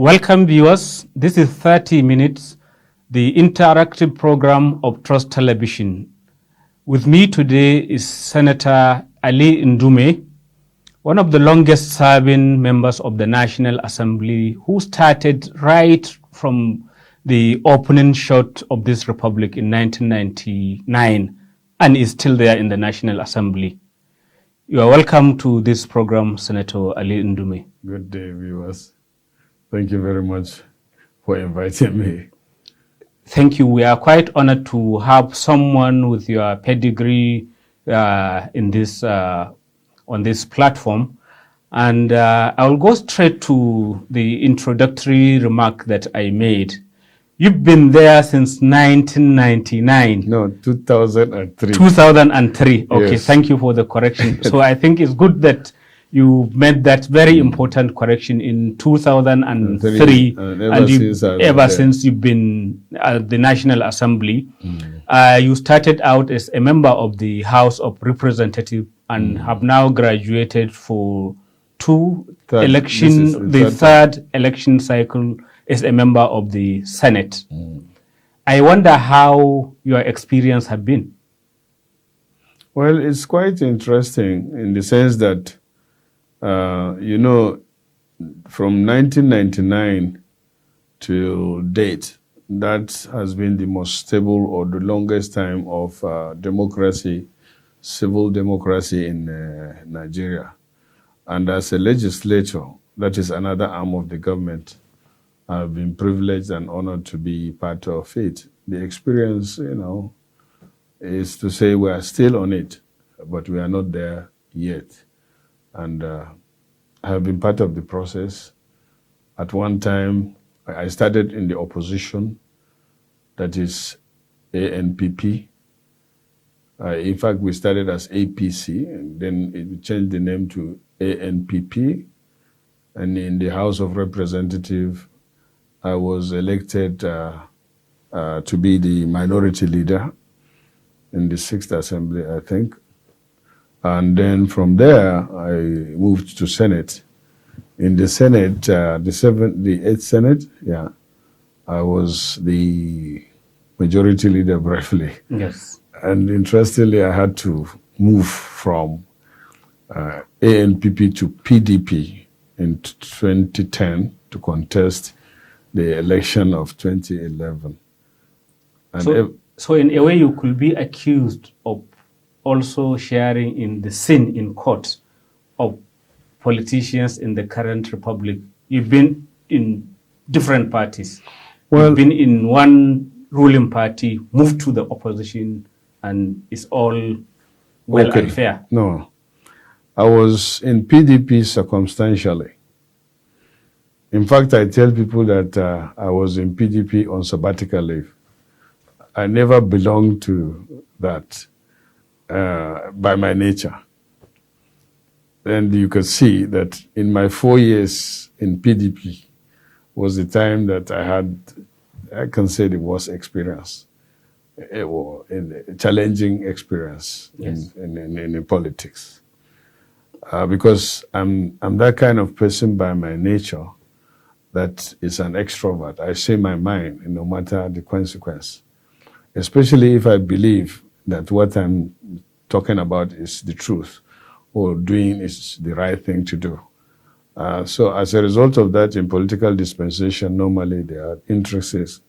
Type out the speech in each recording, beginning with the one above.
Welcome viewers, this is 30 Minutes, the interactive program of Trust Television. With me today is Senator Ali Ndume, one of the longest serving members of the National Assembly who started right from the opening shot of this republic in 1999 and is still there in the National Assembly. You are welcome to this program, Senator Ali Ndume. Good day, viewers. Thank you very much for inviting me. Thank you. We are quite honored to have someone with your pedigree in this on this platform. And I will go straight to the introductory remark that I made. You've been there since 1999. No, 2003. 2003. Okay, Yes. Thank you for the correction. So I think it's good that you made that very important correction in 2003, ever since you've been at the National Assembly. You started out as a member of the House of Representatives and have now graduated for the third election cycle as a member of the Senate. I wonder how your experience has been. Well, it's quite interesting in the sense that from 1999 to date, that has been the most stable or the longest time of democracy, civil democracy in Nigeria. And as a legislator, that is another arm of the government, I've been privileged and honored to be part of it. The experience, is to say we are still on it, but we are not there yet. And I have been part of the process. At one time, I started in the opposition, that is ANPP. In fact, we started as APC, and then it changed the name to ANPP. And in the House of Representatives, I was elected to be the minority leader in the 6th Assembly, I think. And then from there, I moved to Senate. In the Senate, the 8th Senate, I was the majority leader briefly. Yes. And interestingly, I had to move from ANPP to PDP in 2010 to contest the election of 2011. And so in a way, you could be accused of also sharing in the sin in court of politicians in the current republic. You've been in different parties. You've been in one ruling party, moved to the opposition, and it's all well and fair. No, I was in PDP circumstantially. In fact, I tell people that I was in PDP on sabbatical leave. I never belonged to that. By my nature. And you can see that in my 4 years in PDP was the time that I had, I can say, the worst experience, a challenging experience. Yes. in politics. Because I'm that kind of person by my nature that is an extrovert. I say my mind, no matter the consequence, especially if I believe that what I'm talking about is the truth or doing is the right thing to do. So as a result of that, in political dispensation, normally there are interests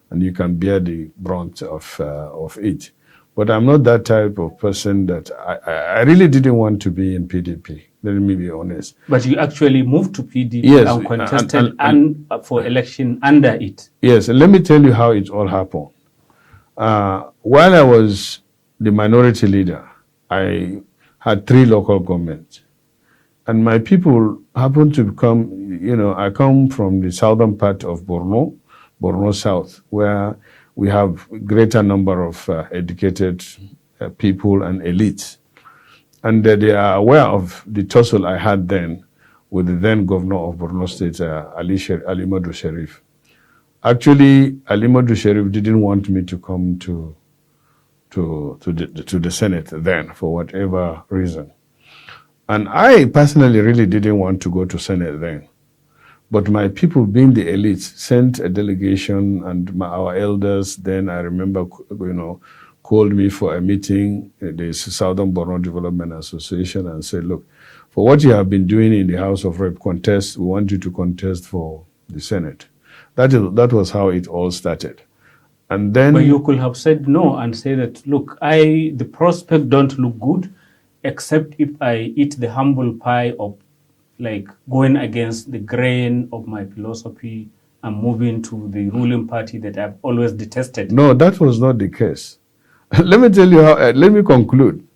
and you can bear the brunt of it. But I'm not that type of person that I really didn't want to be in PDP. Let me be honest. But you actually moved to PDP, yes, and contested and for election under it. Yes, and let me tell you how it all happened. While I was the minority leader, I had 3 local governments. And my people happened to come, I come from the southern part of Borno South, where we have greater number of educated people and elites. And they are aware of the tussle I had then with the then governor of Borno State, Ali Madu Sharif. Actually, Ali Madu Sharif didn't want me to come to the Senate then for whatever reason. And I personally really didn't want to go to Senate then. But my people, being the elite, sent a delegation, and our elders then, I remember, called me for a meeting, the Southern Borno Development Association, and said, look, for what you have been doing in the House of Rep contest, we want you to contest for the Senate. That was how it all started. And then, but you could have said no and say that, look, the prospect don't look good, except if I eat the humble pie of like going against the grain of my philosophy and moving to the ruling party that I've always detested. No, that was not the case. Let me tell you how, let me conclude.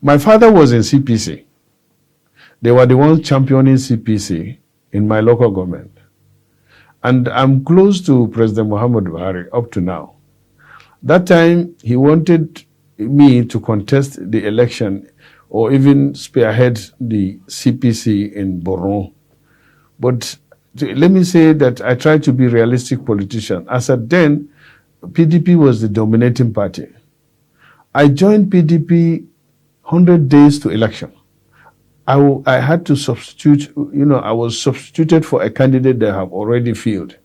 My father was in CPC. They were the ones championing CPC in my local government. And I'm close to President Muhammad Buhari up to now. That time, he wanted me to contest the election or even spearhead the CPC in Borno. But let me say that I tried to be a realistic politician. As at then, PDP was the dominating party. I joined PDP 100 days to election. I had to substitute, I was substituted for a candidate that I have already filled.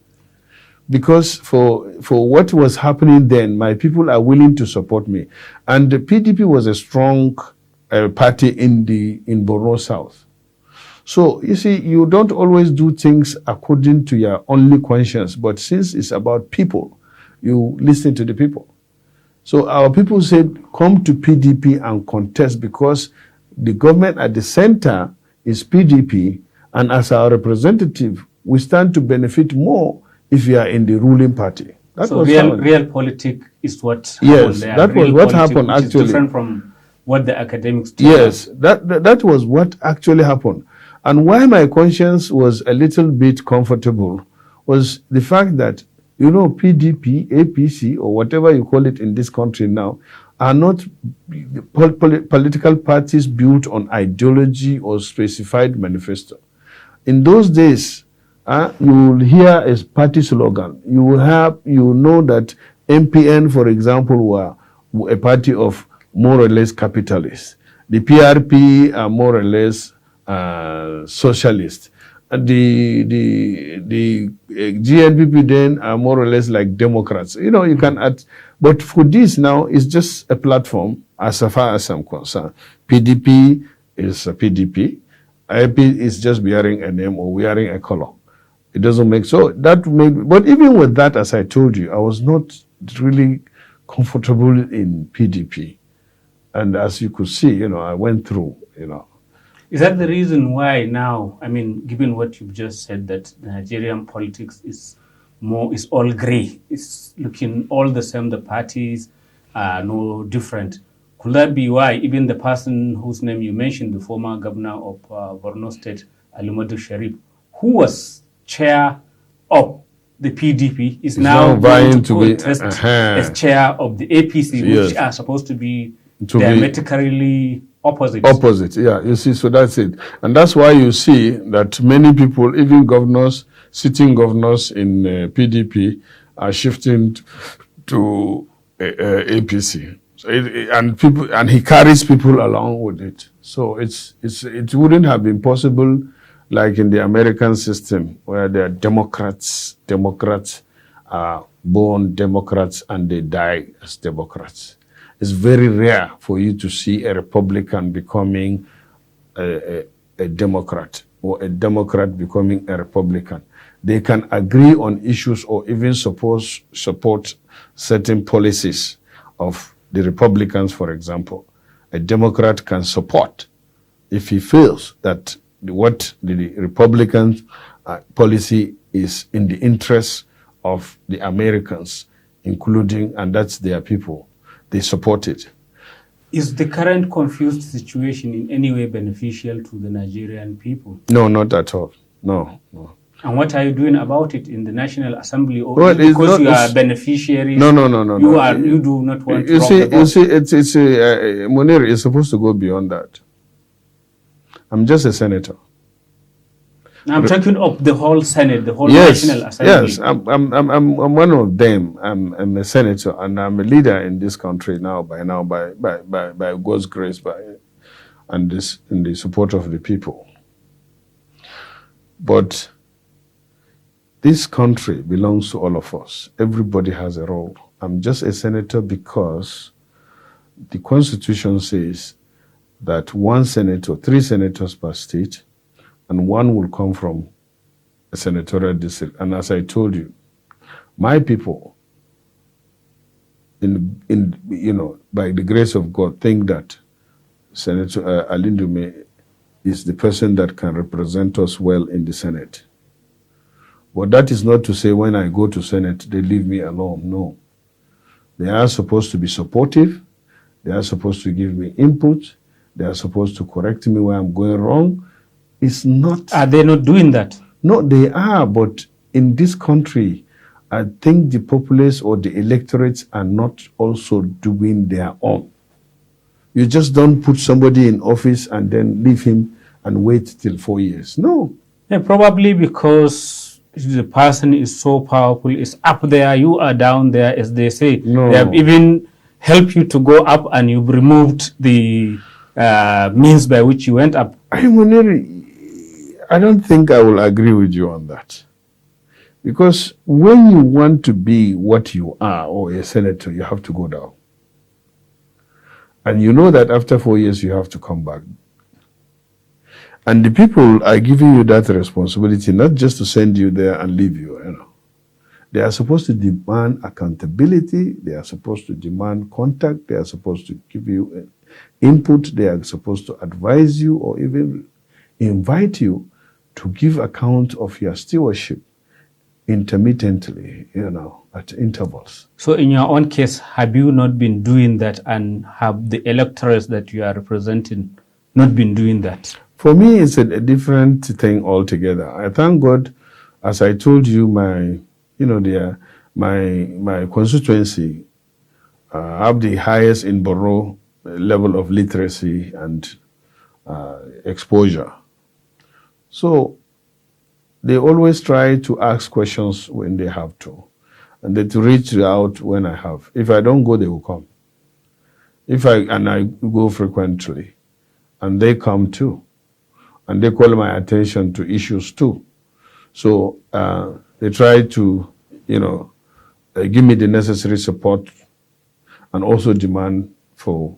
Because for what was happening then, my people are willing to support me. And the PDP was a strong party in Borno South. So, you see, you don't always do things according to your only conscience, but since it's about people, you listen to the people. So our people said, come to PDP and contest, because the government at the center is PDP, and as our representative, we stand to benefit more if you are in the ruling party. That so was real politics is what happened there. That was what happened actually. Is different from what the academics do. Yes, that was what actually happened. And why my conscience was a little bit comfortable was the fact that, PDP, APC, or whatever you call it in this country now, are not political parties built on ideology or specified manifesto. In those days, you will hear a party slogan. You know that MPN, for example, were a party of more or less capitalists. The PRP are more or less socialist. The GNPP then are more or less like Democrats. You can add, but for this now, it's just a platform as far as I'm concerned. PDP is a PDP. IP is just bearing a name or wearing a color. It doesn't make, so that made, but even with that, as I told you, I was not really comfortable in PDP. And as you could see, I went through, Is that the reason why now, given what you've just said, that Nigerian politics is all gray, it's looking all the same, the parties are no different. Could that be why even the person whose name you mentioned, the former governor of Borno State, Alimadu Sharif, who was chair of the PDP, is now going to contest as chair of the APC, which are supposed to be diametrically opposite. Yeah. You see, so that's it. And that's why you see that many people, even governors, sitting governors in PDP, are shifting to APC. So and he carries people along with it. So it wouldn't have been possible like in the American system, where the Democrats are born Democrats and they die as Democrats. It's very rare for you to see a Republican becoming a Democrat or a Democrat becoming a Republican. They can agree on issues or even support certain policies of the Republicans, for example. A Democrat can support if he feels that what the Republican policy is in the interest of the Americans, including, and that's their people. They support it. Is the current confused situation in any way beneficial to the Nigerian people? No, not at all. No. And what are you doing about it in the National Assembly? Or because you are beneficiaries? No. You do not want to You see, it's Munir is supposed to go beyond that. I'm just a senator. I'm talking of the whole Senate, the whole National Assembly. Yes, I'm one of them. I'm a senator and I'm a leader in this country by God's grace, and in the support of the people. But This country belongs to all of us. Everybody has a role. I'm just a senator because the Constitution says that one senator, 3 senators per state, and 1 will come from a senatorial district. And as I told you, my people, by the grace of God, think that Senator Ali Ndume is the person that can represent us well in the Senate. But that is not to say when I go to Senate, they leave me alone. No. They are supposed to be supportive. They are supposed to give me input. They are supposed to correct me where I'm going wrong. It's not... Are they not doing that? No, they are, but in this country, I think the populace or the electorates are not also doing their own. You just don't put somebody in office and then leave him and wait till 4 years. No. Yeah, probably because the person is so powerful, is up there, you are down there, as they say. No. They have even helped you to go up and you've removed the means by which you went up. I don't think I will agree with you on that. Because when you want to be what you are, or a senator, you have to go down. And you know that after 4 years, you have to come back. And the people are giving you that responsibility, not just to send you there and leave you, They are supposed to demand accountability. They are supposed to demand contact. They are supposed to give you input. They are supposed to advise you or even invite you to give account of your stewardship intermittently, at intervals. So in your own case, have you not been doing that, and have the electorates that you are representing not been doing that? For me, it's a different thing altogether. I thank God, as I told you, my constituency have the highest in Borno level of literacy and exposure. So they always try to ask questions when they have to, and they to reach out when I have. If I don't go, they will come. I go frequently, and they come too. And they call my attention to issues too. So they try to, give me the necessary support and also demand for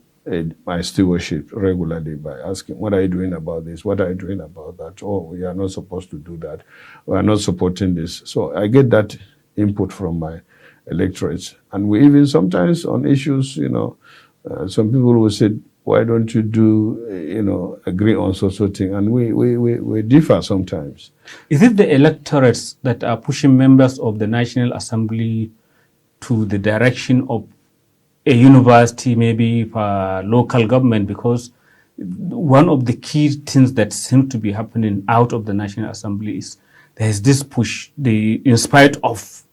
my stewardship regularly by asking, what are you doing about this? What are you doing about that? Oh, we are not supposed to do that. We are not supporting this. So I get that input from my electorates. And we even sometimes on issues, some people will say, why don't you agree on such a thing? And we differ sometimes. Is it the electorates that are pushing members of the National Assembly to the direction of a university, maybe for local government? Because one of the key things that seem to be happening out of the National Assembly is there is this push, in spite of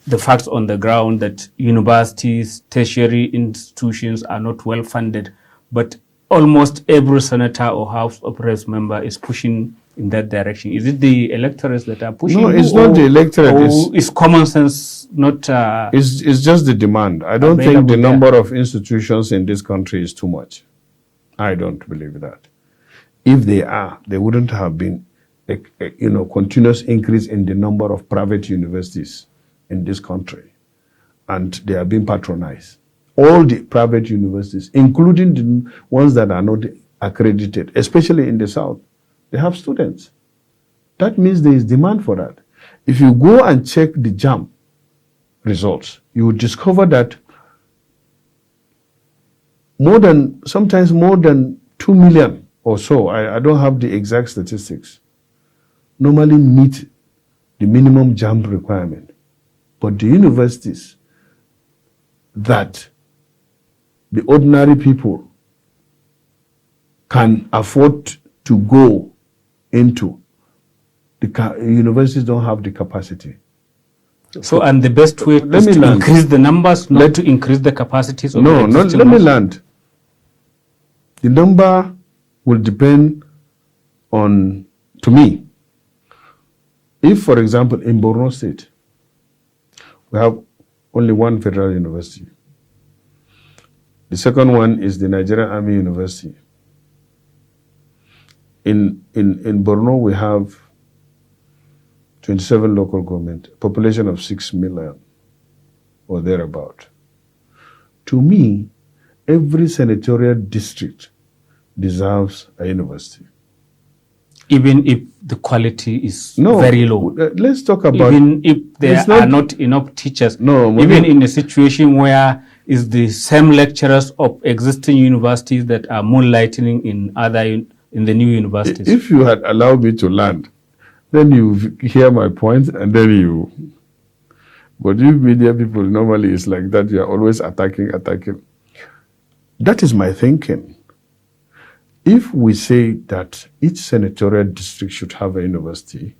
the facts on the ground that universities, tertiary institutions are not well funded, but almost every senator or House of Reps member is pushing in that direction. Is it the electorates that are pushing? No, it's not the electorate. Or is common sense not... It's just the demand. I don't think the number of institutions in this country is too much. I don't believe that. If they are, there wouldn't have been a continuous increase in the number of private universities in this country. And they are being patronized. All the private universities, including the ones that are not accredited, especially in the South, they have students. That means there is demand for that. If you go and check the JAM results, you will discover that sometimes more than 2 million or so, I don't have the exact statistics, normally meet the minimum JAM requirement. But the universities that the ordinary people can afford to go into, the universities don't have the capacity. So, and the best way is to increase the numbers, not to increase the capacities of the existing let me land. The number will depend on, to me, if, for example, in Borno State, we have only one federal university. The second one is the Nigerian Army University. In Borno, we have 27 local government, population of 6 million or thereabout. To me, every senatorial district deserves a university. Even if the quality is No, very low. Let's talk about... Even if there are not enough teachers. No, even in a situation where it's the same lecturers of existing universities that are moonlighting in the new universities. If you had allowed me to land, then you hear my point and then you... But you media people, normally it's like that. You are always attacking. That is my thinking. If we say that each senatorial district should have a university,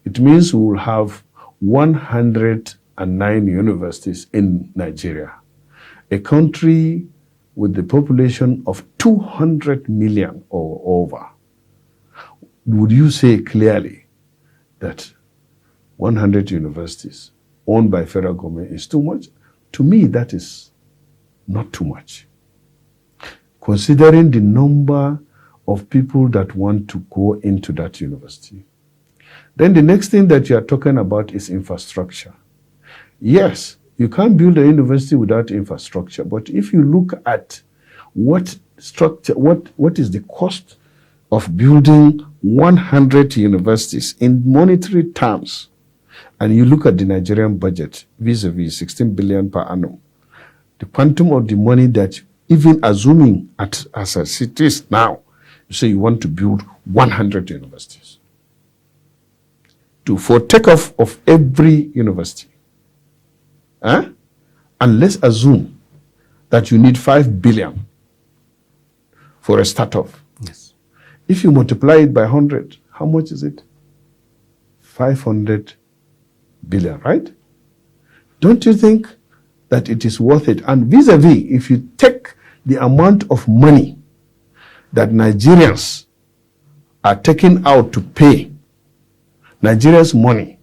it means we will have 109 universities in Nigeria, a country with the population of 200 million or over. Would you say clearly that 100 universities owned by federal government is too much? To me, that is not too much, considering the number of people that want to go into that university. Then the next thing that you are talking about is infrastructure. Yes, you can't build a university without infrastructure, but if you look at what is the cost of building 100 universities in monetary terms, and you look at the Nigerian budget vis-a-vis 16 billion per annum, the quantum of the money that, even assuming as it is now, you say you want to build 100 universities for takeoff of every university. And let's assume that you need 5 billion for a startup. Yes. If you multiply it by 100, how much is it? 500 billion, right? Don't you think that it is worth it? And vis-a-vis, if you take the amount of money that Nigerians are taking out to pay, Nigerians' money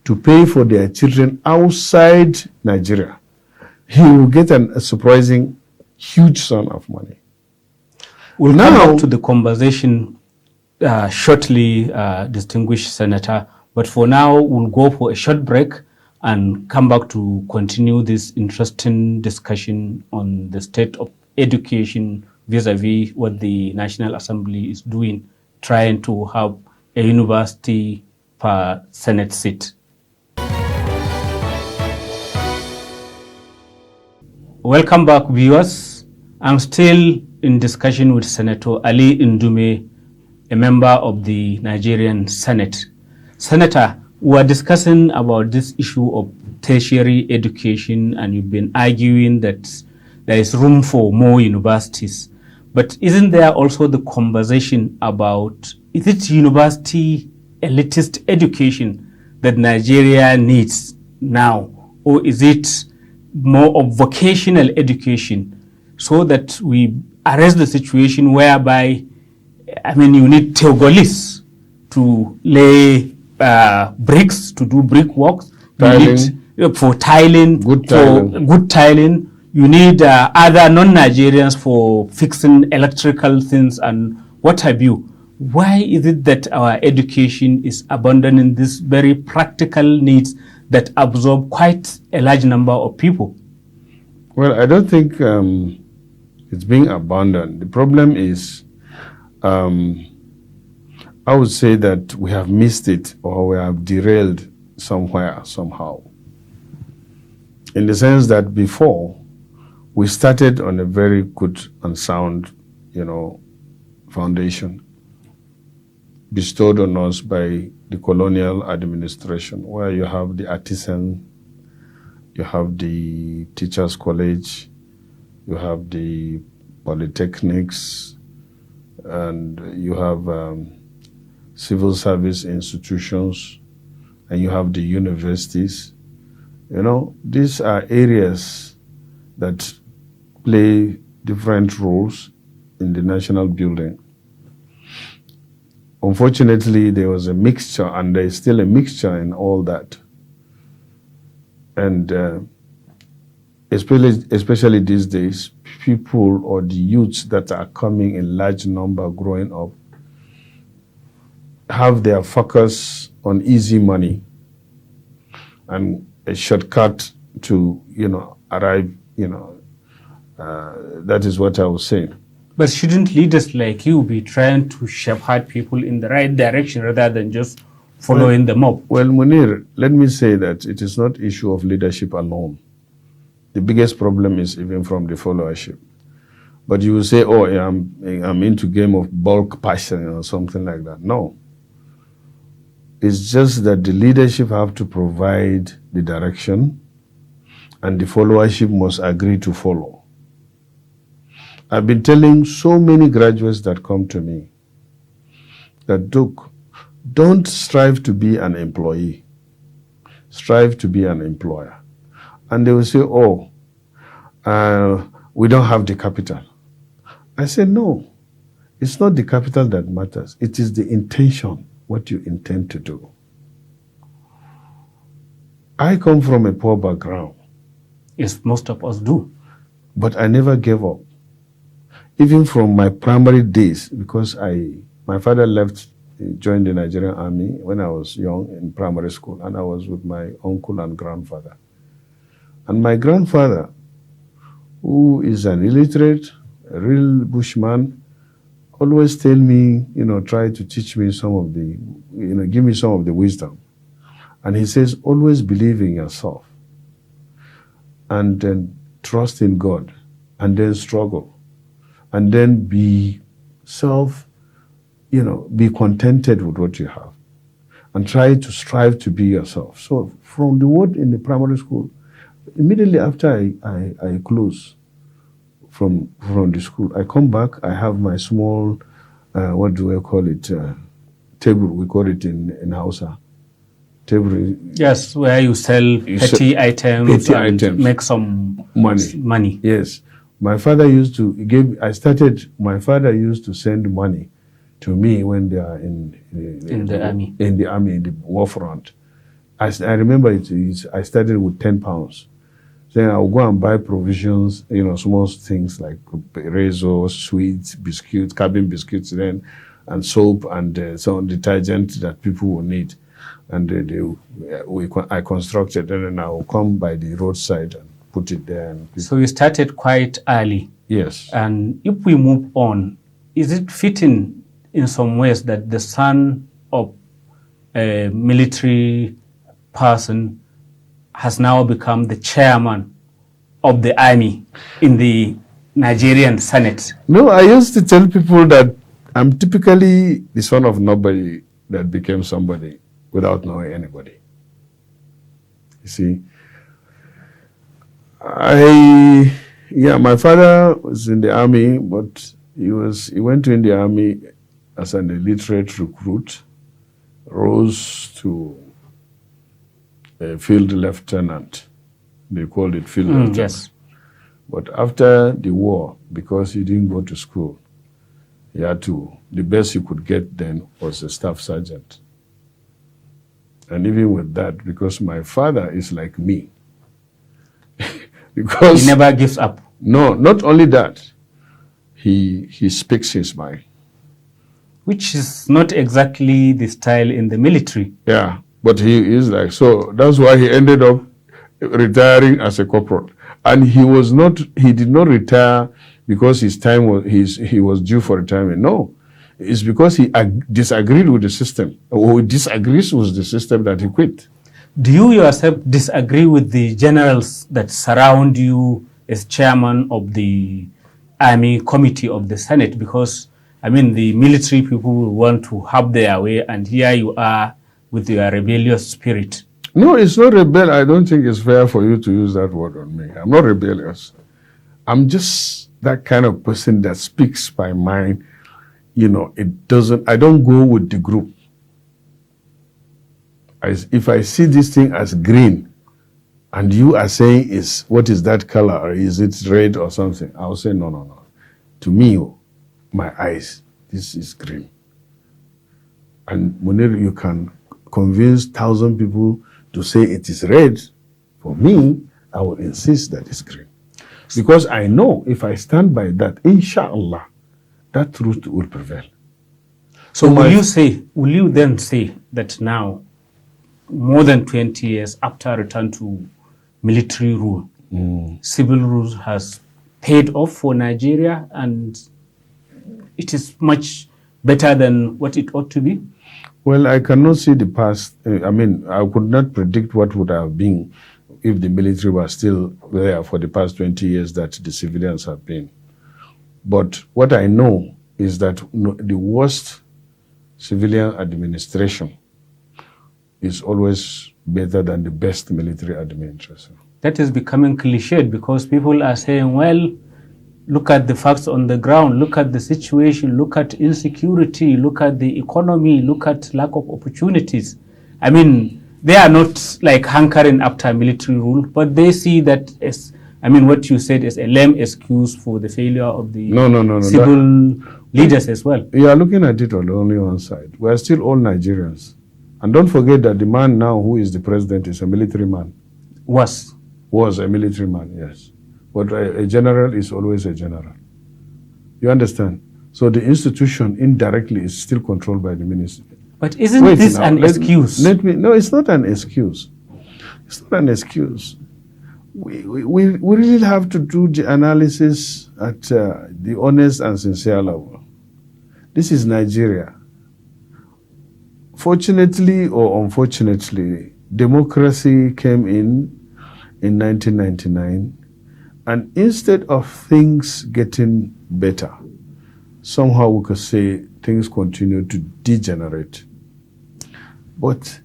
to pay for their children outside Nigeria, he will get a surprising huge sum of money. We'll come back to the conversation shortly, distinguished Senator, but for now we'll go for a short break and come back to continue this interesting discussion on the state of education vis-a-vis what the National Assembly is doing, trying to have a university per Senate seat. Welcome back, viewers. I'm still in discussion with Senator Ali Ndume, a member of the Nigerian Senate. Senator, we are discussing about this issue of tertiary education, and you've been arguing that there is room for more universities. But isn't there also the conversation about, is it university elitist education that Nigeria needs now, or is it more of vocational education, so that we arrest the situation whereby, you need Teogolis to lay bricks, to do brickworks, for tiling, good tiling. You need other non-Nigerians for fixing electrical things and what have you. Why is it that our education is abandoning these very practical needs that absorb quite a large number of people? Well, I don't think it's being abandoned. The problem is, I would say that we have missed it, or we have derailed somewhere, somehow. In the sense that before, we started on a very good and sound, foundation bestowed on us by the colonial administration, where you have the artisan, you have the teachers' college, you have the polytechnics, and you have civil service institutions, and you have the universities. These are areas that play different roles in the national building. Unfortunately, there was a mixture, and there is still a mixture in all that. And especially these days, people or the youths that are coming in large number growing up have their focus on easy money and a shortcut to, arrive, that is what I was saying. But shouldn't leaders like you be trying to shepherd people in the right direction rather than just following the mob? Well, Munir, let me say that it is not issue of leadership alone. The biggest problem is even from the followership. But you will say, oh, I'm into game of bulk passion or something like that. No. It's just that the leadership have to provide the direction and the followership must agree to follow. I've been telling so many graduates that come to me that, look, don't strive to be an employee. Strive to be an employer. And they will say, oh, we don't have the capital. I say, no, it's not the capital that matters. It is the intention, what you intend to do. I come from a poor background. Yes, most of us do. But I never gave up. Even from my primary days, because my father joined the Nigerian army when I was young in primary school, and I was with my uncle and grandfather. And my grandfather, who is an illiterate, a real bushman, always tell me, try to teach me some of the, give me some of the wisdom. And he says, always believe in yourself and then trust in God and then struggle and then be be contented with what you have and try to strive to be yourself. So from the word in the primary school, immediately after I close from the school, I come back, I have my small, what do I call it, table, we call it in Hausa. Table. Yes, where you sell petty items and make some money. Yes. My father used to my father used to send money to me when they are in the army. In the army, in the war front. I remember I started with 10 pounds. Then I'll go and buy provisions, small things like razors, sweets, biscuits, cabin biscuits then, and soap and some detergent that people will need. And I constructed, and then I will come by the roadside and put it there. So you started quite early. Yes. And if we move on, is it fitting in some ways that the son of a military person has now become the chairman of the army in the Nigerian Senate? No, I used to tell people that I'm typically the son of nobody that became somebody without knowing anybody. You see, my father was in the army, but he went in the army as an illiterate recruit, rose to a field lieutenant. They called it field lieutenant. Yes. But after the war, because he didn't go to school, the best he could get then was a staff sergeant. And even with that, because my father is like me. Because he never gives up. No, not only that. He speaks his mind. Which is not exactly the style in the military. Yeah, but he is like, so that's why he ended up retiring as a corporal. And he did not retire because he was due for retirement. No. It's because he disagreed with the system, or he disagrees with the system that he quit. Do you yourself disagree with the generals that surround you as chairman of the Army Committee of the Senate? Because, the military people will want to have their way, and here you are with your rebellious spirit. No, it's not rebel. I don't think it's fair for you to use that word on me. I'm not rebellious. I'm just that kind of person that speaks by mind. I don't go with the group. If I see this thing as green and you are saying what is that color, or is it red or something, I'll say no. To me, my eyes, this is green. And Munir, you can convince 1,000 people to say it is red. For me, I will insist that it's green. Because I know if I stand by that, inshallah, that truth will prevail. So will you then say that now, more than 20 years after return to military rule, civil rule has paid off for Nigeria and it is much better than what it ought to be? Well, I cannot see the past. I mean, I could not predict what would have been if the military was still there for the past 20 years that the civilians have been. But what I know is that the worst civilian administration is always better than the best military administration. That is becoming cliched because people are saying, well, look at the facts on the ground, look at the situation, look at insecurity, look at the economy, look at lack of opportunities. I mean, they are not like hankering after military rule, but they see that as, I mean, what you said is a lame excuse for the failure of the civil leaders as well. You are looking at it on only one side. We are still all Nigerians. And don't forget that the man now who is the president is a military man. Was a military man, yes. But a general is always a general. You understand? So the institution indirectly is still controlled by the ministry. But isn't this an excuse? No, it's not an excuse. It's not an excuse. We really have to do the analysis at the honest and sincere level. This is Nigeria. Fortunately or unfortunately, democracy came in 1999, and instead of things getting better, somehow we could say things continue to degenerate. But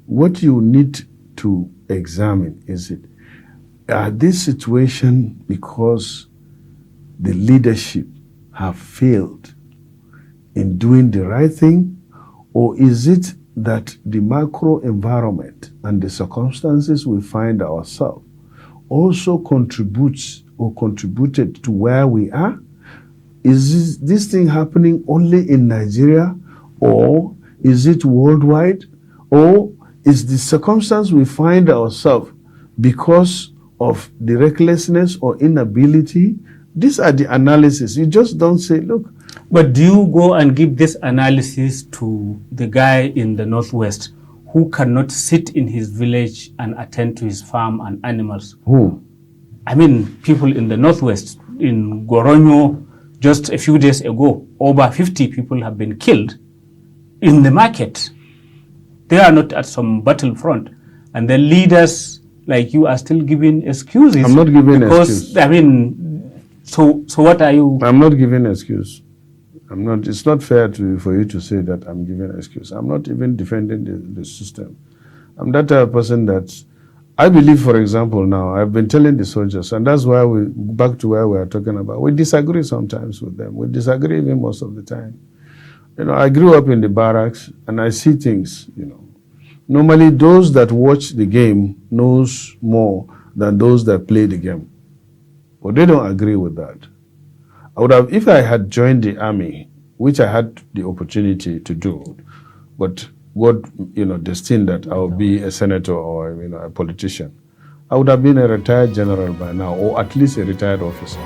what you need to examine is this situation because the leadership have failed in doing the right thing, or is it that the macro environment and the circumstances we find ourselves also contributed to where we are? Is this thing happening only in Nigeria, or is it worldwide, or is the circumstance we find ourselves because of the recklessness or inability? These are the analysis. You just don't say, look. But do you go and give this analysis to the guy in the Northwest who cannot sit in his village and attend to his farm and animals? Who? I mean, people in the Northwest, in Goronyo, just a few days ago, over 50 people have been killed in the market. They are not at some battlefront. And the leaders like you are still giving excuses. I'm not giving excuses. I mean, so what are you? I'm not giving excuse. It's not fair for you to say that I'm giving an excuse. I'm not even defending the system. I'm that type of person that I believe, for example, now, I've been telling the soldiers, and that's why back to where we are talking about, we disagree sometimes with them. We disagree even most of the time. You know, I grew up in the barracks, and I see things, you know. Normally, those that watch the game knows more than those that play the game. But they don't agree with that. I would have, if I had joined the army, which I had the opportunity to do, but God, destined that I would be a senator or, a politician, I would have been a retired general by now, or at least a retired officer.